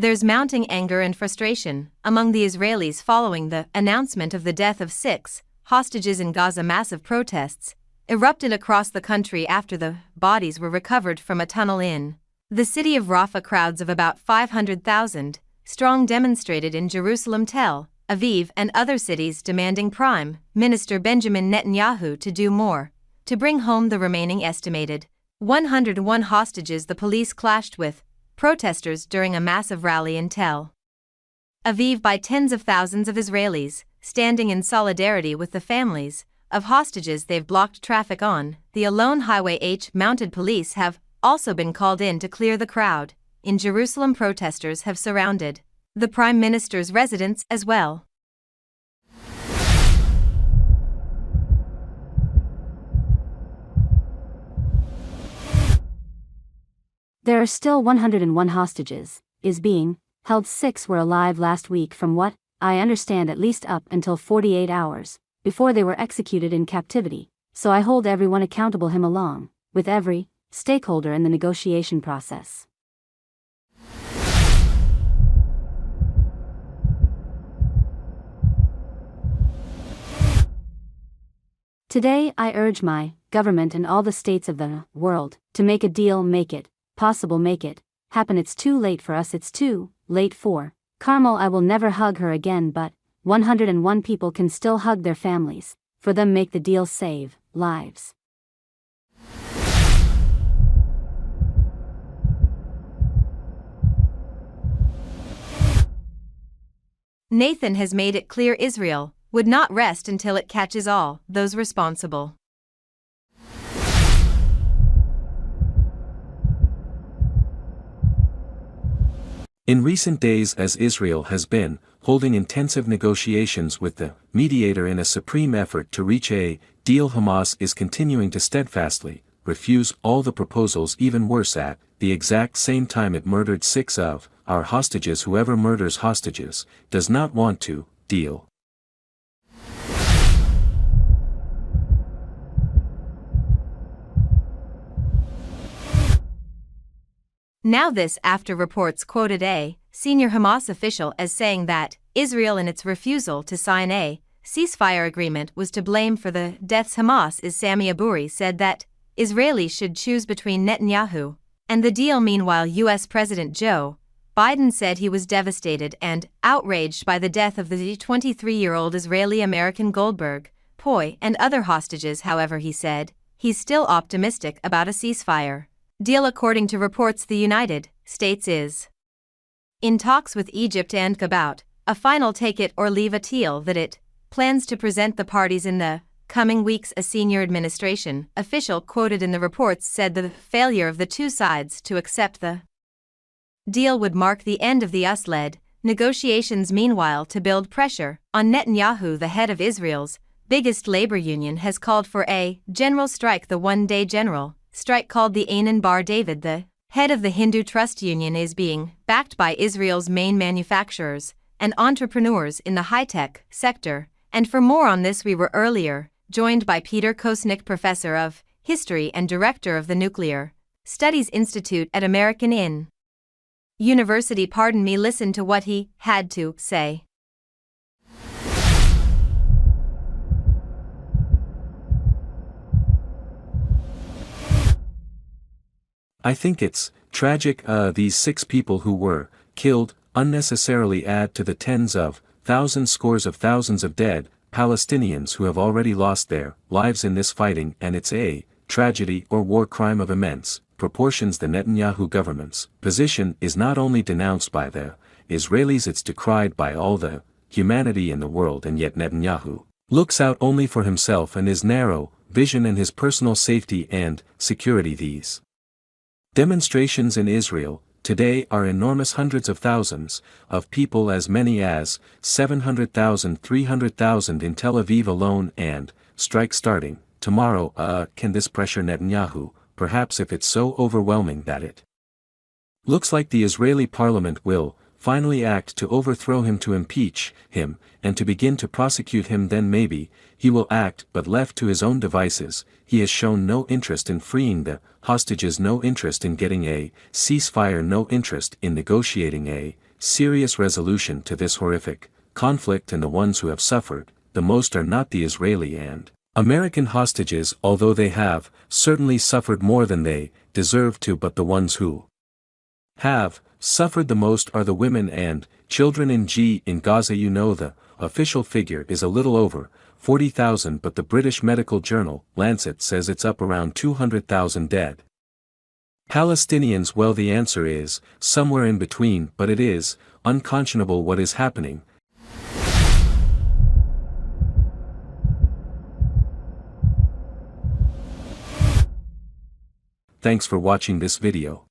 There's mounting anger and frustration among the Israelis following the announcement of the death of 6 hostages in Gaza. Massive protests erupted across the country after the bodies were recovered from a tunnel in the city of Rafah. Crowds of about 500,000 strong demonstrated in Jerusalem, Tel Aviv, and other cities, demanding Prime Minister Benjamin Netanyahu to do more to bring home the remaining estimated 101 hostages. The police clashed with protesters during a massive rally in Tel Aviv by tens of thousands of Israelis, standing in solidarity with the families of hostages. They've blocked traffic on the Alon Highway. Mounted police have also been called in to clear the crowd. In Jerusalem, protesters have surrounded the Prime Minister's residence as well. There are still 101 hostages, is being held. 6 were alive last week from what I understand, at least up until 48 hours before they were executed in captivity, so I hold everyone accountable, him along with every stakeholder in the negotiation process. Today I urge my government and all the states of the world to make a deal, make it possible, make it happen. It's too late for us, it's too late for Carmel. I will never hug her again, but 101 people can still hug their families. For them, make the deal, save lives. Nathan has made it clear Israel would not rest until it catches all those responsible. In recent days, as Israel has been holding intensive negotiations with the mediator in a supreme effort to reach a deal, Hamas is continuing to steadfastly refuse all the proposals. Even worse, at the exact same time it murdered 6 of our hostages. Whoever murders hostages does not want to deal. Now this after reports quoted a senior Hamas official as saying that Israel, in its refusal to sign a ceasefire agreement, was to blame for the deaths. Hamas's Sami Abouri said that Israelis should choose between Netanyahu and the deal. Meanwhile, U.S. President Joe Biden said he was devastated and outraged by the death of the 23-year-old Israeli-American Goldberg, Poi, and other hostages. However, he said he's still optimistic about a ceasefire deal. According to reports, the United States is in talks with Egypt and about a final take it or leave a deal that it plans to present the parties in the coming weeks. A senior administration official quoted in the reports said the failure of the two sides to accept the deal would mark the end of the US-led negotiations. Meanwhile, to build pressure on Netanyahu, the head of Israel's biggest labor union has called for a general strike. The one-day general strike, called the Einan Bar David, the head of the Hindu Trust Union, is being backed by Israel's main manufacturers and entrepreneurs in the high-tech sector. And for more on this, we were earlier joined by Peter Kosnick, professor of history and director of the Nuclear Studies Institute at American University. Listen to what he had to say. I think it's tragic. These 6 people who were killed unnecessarily add to the tens of thousands, scores of thousands of dead Palestinians who have already lost their lives in this fighting, and it's a tragedy or war crime of immense proportions. The Netanyahu government's position is not only denounced by the Israelis, it's decried by all the humanity in the world, and yet Netanyahu looks out only for himself and his narrow vision and his personal safety and security. These demonstrations in Israel today are enormous. Hundreds of thousands of people, as many as 700,000, 300,000 in Tel Aviv alone, and strike starting tomorrow. Can this pressure Netanyahu? Perhaps, if it's so overwhelming that it looks like the Israeli parliament will finally act to overthrow him, to impeach him, and to begin to prosecute him, then maybe he will act. But left to his own devices, he has shown no interest in freeing the hostages, no interest in getting a ceasefire, no interest in negotiating a serious resolution to this horrific conflict, and the ones who have suffered the most are not the Israeli and American hostages, although they have certainly suffered more than they deserve to, but the ones who have suffered the most are the women and children in Gaza. The official figure is a little over 40,000, but the British medical journal Lancet says it's up around 200,000 dead Palestinians. Well, the answer is somewhere in between, but it is unconscionable what is happening. Thanks for watching this video.